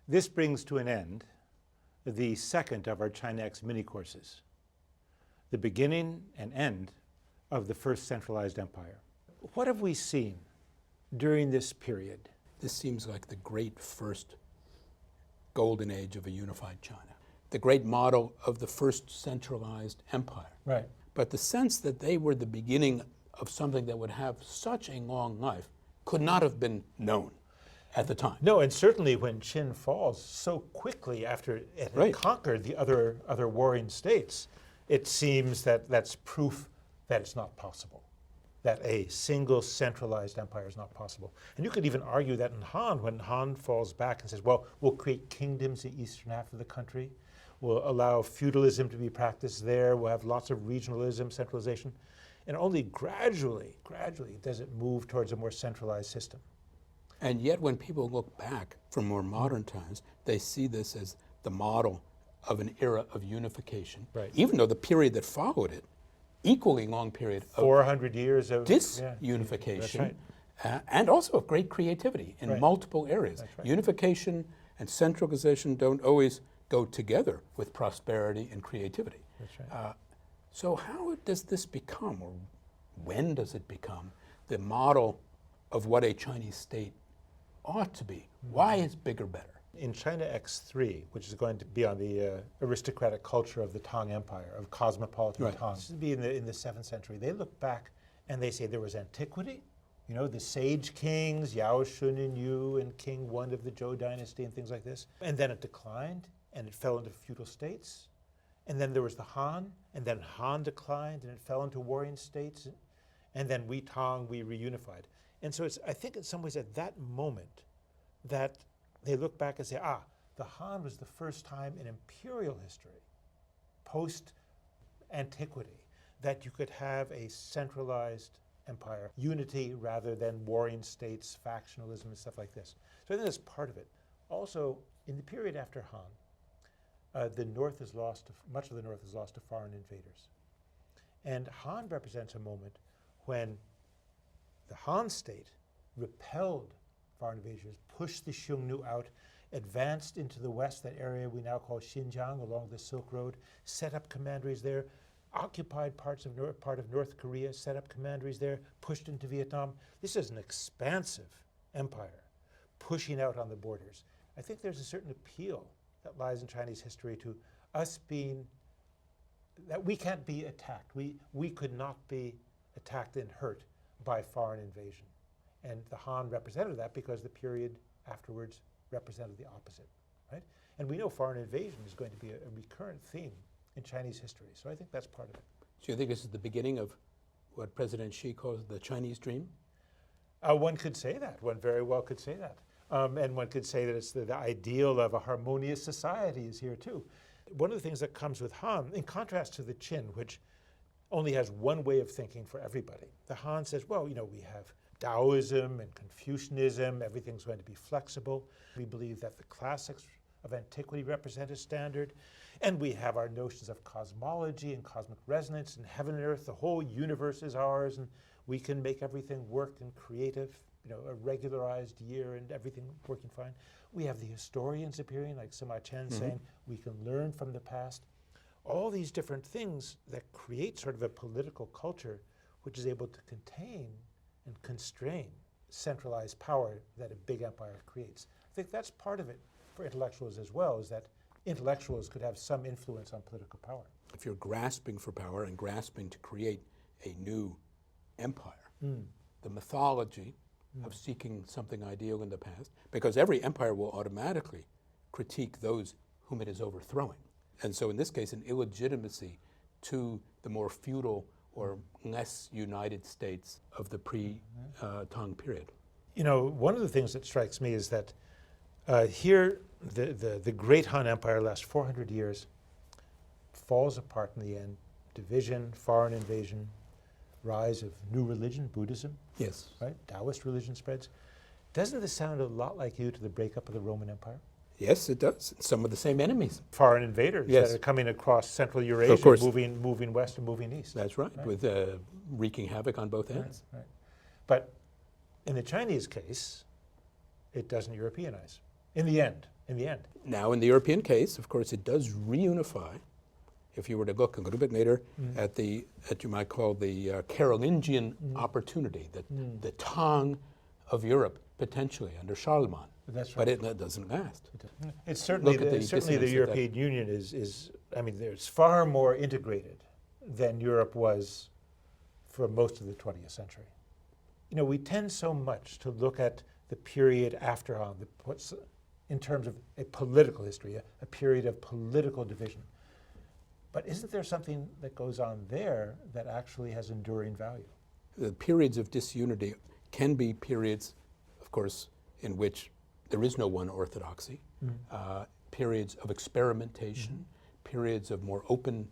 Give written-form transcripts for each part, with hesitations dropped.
This brings to an end the second of our China X mini courses, the beginning and end of the first centralized empire. What have we seen during this period? This seems like the great first golden age of a unified China, the great model of the first centralized empire. Right. But the sense that they were the beginning of something that would have such a long life could not have been known at the time. No, and certainly when Qin falls so quickly after it had Right. conquered the other warring states, it seems that that's proof that it's not possible, that a single centralized empire is not possible. And you could even argue that in Han, when Han falls back and says, well, we'll create kingdoms in the eastern half of the country, we'll allow feudalism to be practiced there, we'll have lots of regionalism, centralization, and only gradually does it move towards a more centralized system. And yet when people look back from more modern times, they see this as the model of an era of unification, Right. even though the period that followed it, equally long period of 400 years of disunification, That's and also of great creativity in Right. multiple areas. That's right. Unification and centralization don't always go together with prosperity and creativity. That's right. So how does this become, or when does it become, the model of what a Chinese state ought to be? Why is bigger better? In China X3, which is going to be on the aristocratic culture of the Tang Empire, of cosmopolitan Right. Tang, this would be in the 7th century. They look back and they say there was antiquity, you know, the sage kings, Yao Shun and Yu, and King 1 of the Zhou dynasty and things like this. And then it declined and it fell into feudal states. And then there was the Han, and then Han declined and it fell into warring states. And then we Tang, we reunified. And so it's, I think in some ways at that moment that they look back and say, the Han was the first time in imperial history, post-antiquity, that you could have a centralized empire, unity rather than warring states, factionalism and stuff like this. So I think that's part of it. Also, in the period after Han, the north is lost to, much of the north is lost to foreign invaders. And Han represents a moment when the Han state repelled foreign invaders, pushed the Xiongnu out, advanced into the west, that area we now call Xinjiang along the Silk Road, set up commanderies there, occupied part of North Korea, set up commanderies there, pushed into Vietnam. This is an expansive empire pushing out on the borders. I think there's a certain appeal that lies in Chinese history to us being, that we can't be attacked. We could not be attacked and hurt by foreign invasion. And the Han represented that because the period afterwards represented the opposite, right? And we know foreign invasion is going to be a recurrent theme in Chinese history, so I think that's part of it. So you think this is the beginning of what President Xi calls the Chinese dream? One could say that, one very well could say that. And one could say that it's the ideal of a harmonious society is here too. One of the things that comes with Han, in contrast to the Qin, which only has one way of thinking for everybody, the Han says, well, you know, we have Taoism and Confucianism, everything's going to be flexible. We believe that the classics of antiquity represent a standard, and we have our notions of cosmology and cosmic resonance and heaven and earth, the whole universe is ours, and we can make everything work and creative, you know, a regularized year and everything working fine. We have the historians appearing, like Sima Qian saying, we can learn from the past. All these different things that create sort of a political culture which is able to contain and constrain centralized power that a big empire creates. I think that's part of it for intellectuals as well, is that intellectuals could have some influence on political power. If you're grasping for power and grasping to create a new empire, the mythology of seeking something ideal in the past, because every empire will automatically critique those whom it is overthrowing. And so in this case, an illegitimacy to the more feudal or less united states of the pre-Tang period. You know, one of the things that strikes me is that here the great Han Empire lasts 400 years, falls apart in the end, division, foreign invasion, rise of new religion, Buddhism, Yes. right? Taoist religion spreads. Doesn't this sound a lot like you to the breakup of the Roman Empire? Yes, it does. Some of the same enemies. Foreign invaders Yes. that are coming across Central Eurasia, course. moving west and moving east. That's right, with wreaking havoc on both ends. Right. But in the Chinese case, it doesn't Europeanize. In the end, in the end. Now, in the European case, of course, it does reunify. If you were to look a little bit later at you might call the Carolingian opportunity, the Tang of Europe, potentially, under Charlemagne. That's But right. it doesn't last. It's certainly Look at the certainly the dissonance of European Union is, I mean, it's far more integrated than Europe was for most of the 20th century. You know, we tend so much to look at the period after Han, in terms of a political history, a period of political division. But isn't there something that goes on there that actually has enduring value? The periods of disunity can be periods, of course, in which there is no one orthodoxy, periods of experimentation, periods of more open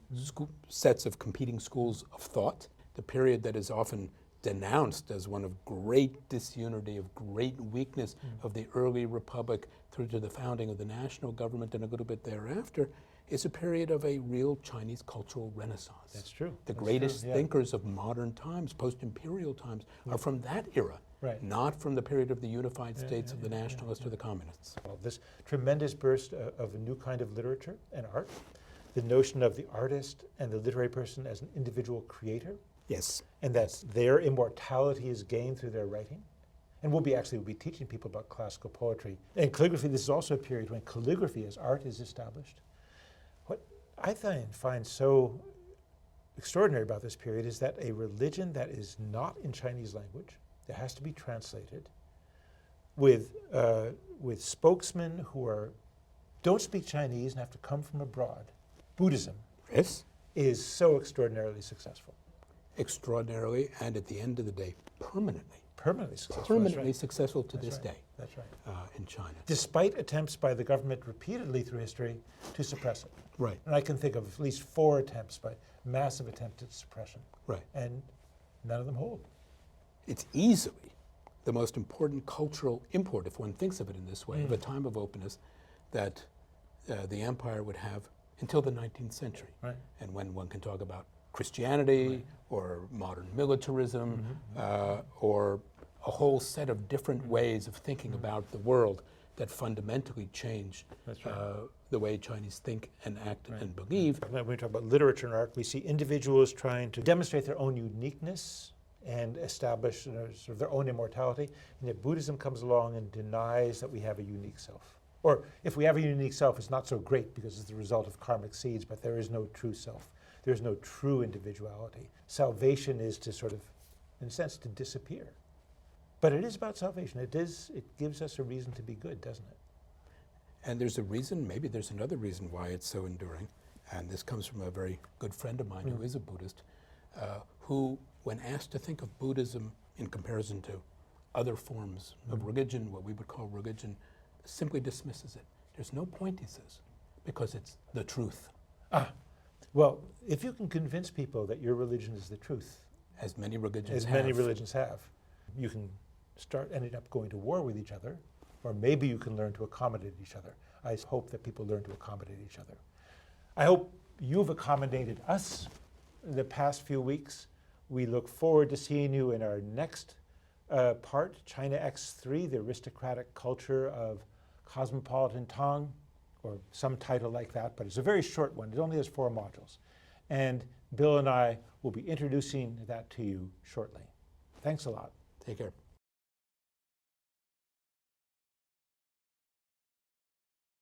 sets of competing schools of thought, the period that is often denounced as one of great disunity, of great weakness of the early republic through to the founding of the national government and a little bit thereafter, is a period of a real Chinese cultural renaissance. That's true. The That's greatest true, yeah. thinkers of modern times, post-imperial times, are from that era, Right. not from the period of the unified states of the nationalists or the communists. Well, this tremendous burst of a new kind of literature and art, the notion of the artist and the literary person as an individual creator, Yes. and that their immortality is gained through their writing. And we'll be teaching people about classical poetry. And calligraphy, this is also a period when calligraphy as art is established. What I find so extraordinary about this period is that a religion that is not in Chinese language, that has to be translated, with spokesmen who don't speak Chinese and have to come from abroad, Buddhism, Yes. is so extraordinarily successful. Extraordinarily, and at the end of the day, permanently. Permanently successful. Permanently successful to That's this right. day That's right. in China. Despite attempts by the government repeatedly through history to suppress it. Right, And I can think of at least 4 attempts, massive attempts at suppression, right. and none of them hold. It's easily the most important cultural import, if one thinks of it in this way, of a time of openness that the empire would have until the 19th century. Right. And when one can talk about Christianity or modern militarism or a whole set of different ways of thinking about the world that fundamentally change That's right. the way Chinese think and act and believe. When we talk about literature and art, we see individuals trying to demonstrate their own uniqueness and establish sort of their own immortality. And yet Buddhism comes along and denies that we have a unique self. Or if we have a unique self, it's not so great because it's the result of karmic seeds, but there is no true self. There's no true individuality. Salvation is to sort of, in a sense, to disappear. But it is about salvation. It gives us a reason to be good, doesn't it? And there's a reason, maybe there's another reason why it's so enduring, and this comes from a very good friend of mine who is a Buddhist, who, when asked to think of Buddhism in comparison to other forms of religion, what we would call religion, simply dismisses it. There's no point, he says, because it's the truth. Well, if you can convince people that your religion is the truth, As many religions as have. many religions have, you can start ending up going to war with each other, or maybe you can learn to accommodate each other. I hope that people learn to accommodate each other. I hope you've accommodated us the past few weeks. We look forward to seeing you in our next part, China X3, the aristocratic culture of cosmopolitan Tang, or some title like that, but it's a very short one. It only has 4 modules. And Bill and I will be introducing that to you shortly. Thanks a lot. Take care.